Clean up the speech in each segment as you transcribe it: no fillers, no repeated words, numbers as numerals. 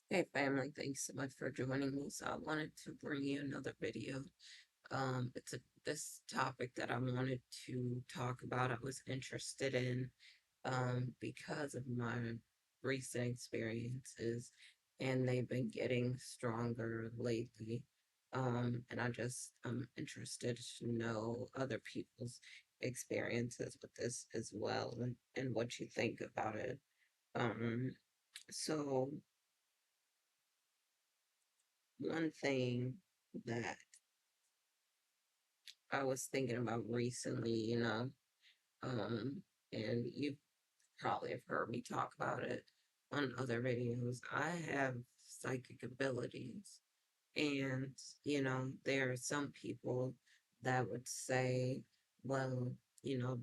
Hey family, thanks so much for joining me. So I wanted to bring you another video. It's this topic that I wanted to talk about. I was interested in because of my recent experiences, and they've been getting stronger lately. And I'm interested to know other people's experiences with this as well, and what you think about it. Um, so one thing that I was thinking about recently, um, and you probably have heard me talk about it on other videos. I have psychic abilities, and there are some people that would say, well,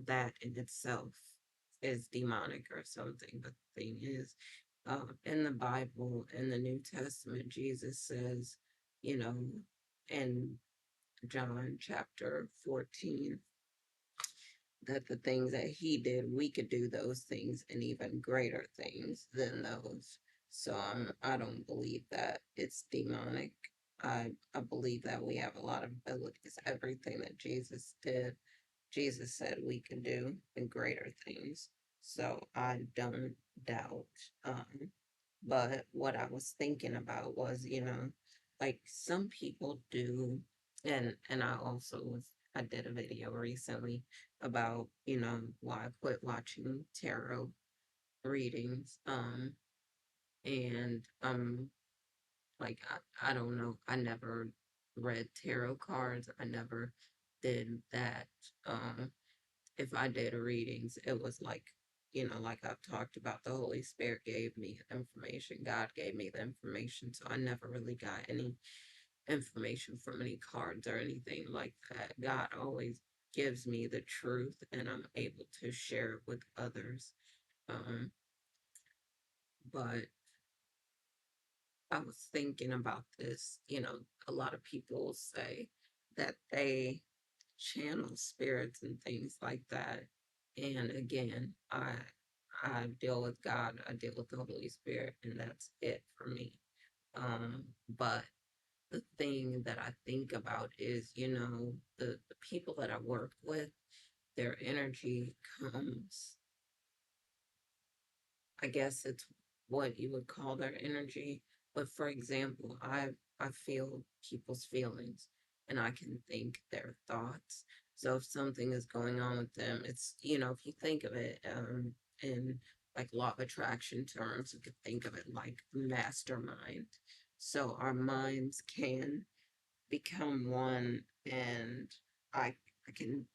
that in itself is demonic or something. But the thing is, in the Bible, in the New Testament, Jesus says, you know, in John chapter 14, that the things that he did, we could do those things and even greater things than those. So I don't believe that it's demonic. I believe that we have a lot of abilities. Everything that Jesus did, Jesus said we can do and greater things. So I don't doubt. Um, but what I was thinking about was, like some people do, and I did a video recently about, why I quit watching tarot readings. And like I don't know, I never read tarot cards. I never did that. Um, if I did readings, it was like, like I've talked about, the Holy Spirit gave me information, God gave me the information. So I never really got any information from any cards or anything like that. God always gives me the truth and I'm able to share it with others. Um, but I was thinking about this, a lot of people say that they channel spirits and things like that. And again, I deal with God, I deal with the Holy Spirit, and that's it for me. But the thing that I think about is, the people that I work with, their energy comes, I guess it's what you would call their energy. But for example, I feel people's feelings and I can think their thoughts. So if something is going on with them, it's, if you think of it in like law of attraction terms, you could think of it like mastermind. So our minds can become one, and I can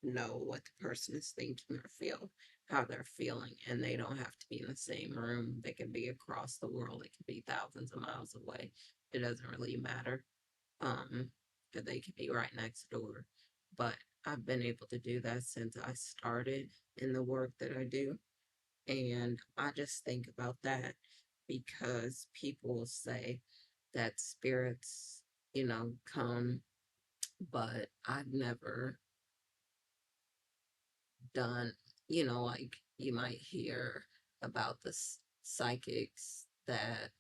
know what the person is thinking or feel how they're feeling, and they don't have to be in the same room. They can be across the world. They can be thousands of miles away. It doesn't really matter. Um, that they can be right next door. But I've been able to do that since I started in the work that I do. And I just think about that because people say that spirits, come, but I've never done, like you might hear about the psychics that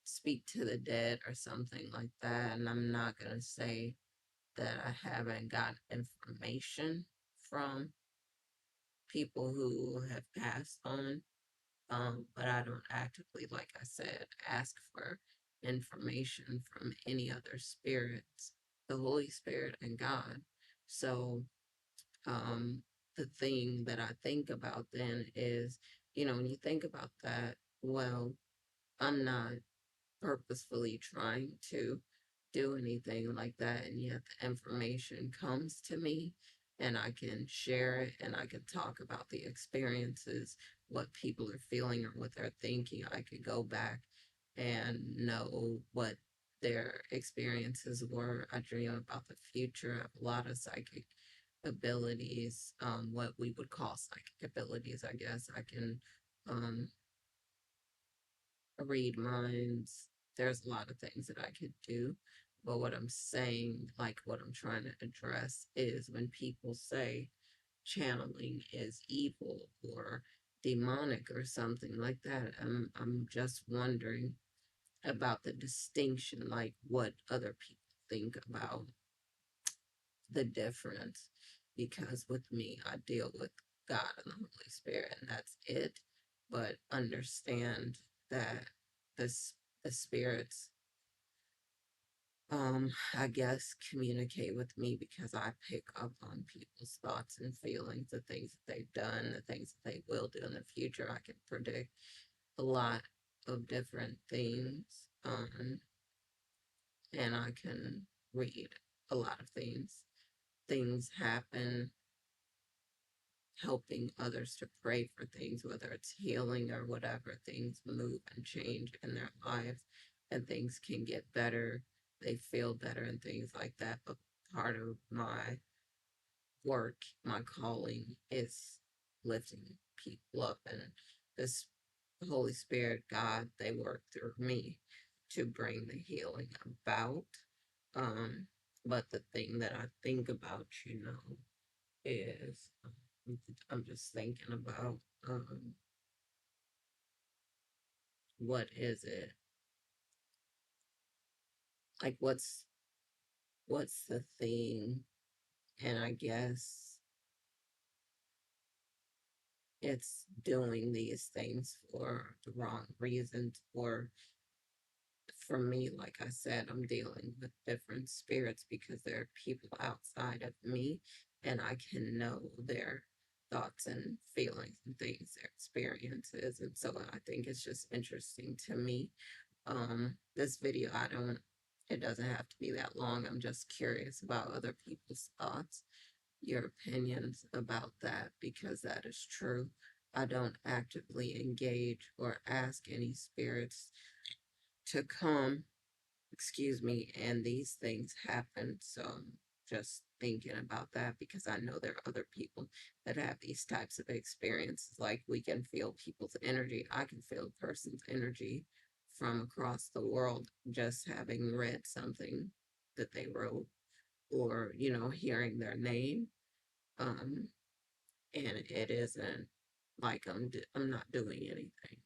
speak to the dead or something like that. And I'm not going to say that I haven't got information from people who have passed on. But I don't actively, like I said, ask for information from any other spirits, the Holy Spirit and God. So, um, the thing that I think about then is, when you think about that, well, I'm not purposefully trying to do anything like that, and yet the information comes to me and I can share it and I can talk about the experiences, what people are feeling or what they're thinking. I could go back and know what their experiences were. I dream about the future. I have a lot of psychic abilities, what we would call psychic abilities, I guess. I can um, read minds. There's a lot of things that I could do. But what I'm saying, like what I'm trying to address, is when people say channeling is evil or demonic or something like that. I'm just wondering about the distinction, like what other people think about the difference. Because with me, I deal with God and the Holy Spirit, and that's it. But understand that this the spirits, I guess, communicate with me because I pick up on people's thoughts and feelings, the things that they've done, the things that they will do in the future. I can predict a lot of different things, and I can read a lot of things. Things happen, helping others to pray for things, whether it's healing or whatever. Things move and change in their lives, and things can get better. They feel better and things like that. But part of my work, my calling, is lifting people up, and this Holy Spirit, God, they work through me to bring the healing about. Um, but the thing that I think about, is I'm just thinking about what is it? Like what's the thing? And I guess it's doing these things for the wrong reasons, or for me, like I said, I'm dealing with different spirits because there are people outside of me, and I can know their thoughts and feelings and things, their experiences. And so I think it's just interesting to me. This video, it doesn't have to be that long. I'm just curious about other people's thoughts, your opinions about that, because that is true. I don't actively engage or ask any spirits to come, excuse me, and these things happen. So I'm just thinking about that because I know there are other people that have these types of experiences. Like we can feel people's energy. I can feel a person's energy from across the world just having read something that they wrote, or, hearing their name. Um, and it isn't like I'm not doing anything.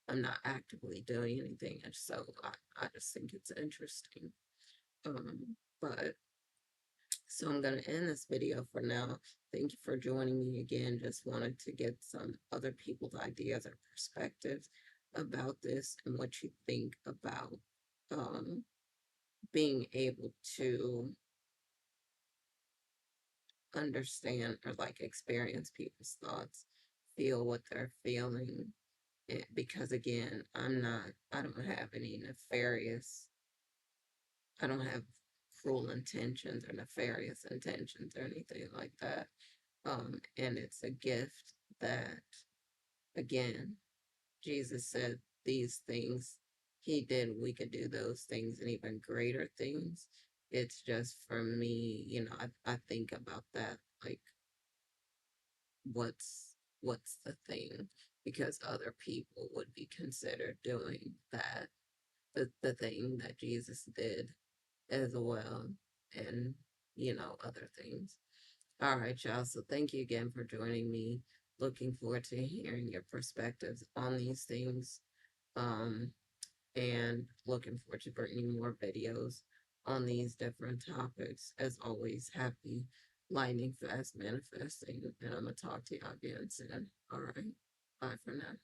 I'm not actively doing anything. And so I just think it's interesting. But so I'm going to end this video for now. Thank you for joining me again. Just wanted to get some other people's ideas or perspectives about this and what you think about um, being able to understand or like experience people's thoughts, feel what they're feeling. Because again, I don't have any nefarious, I don't have cruel intentions or nefarious intentions or anything like that. And it's a gift that, again, Jesus said these things he did, we could do those things and even greater things. It's just for me, I think about that, like what's the thing, because other people would be considered doing that, the thing that Jesus did as well, and other things. All right, y'all. So thank you again for joining me. Looking forward to hearing your perspectives on these things. Um, and looking forward to bringing more videos on these different topics. As always, happy lightning fast manifesting. And I'm going to talk to y'all again soon. All right. Bye for now.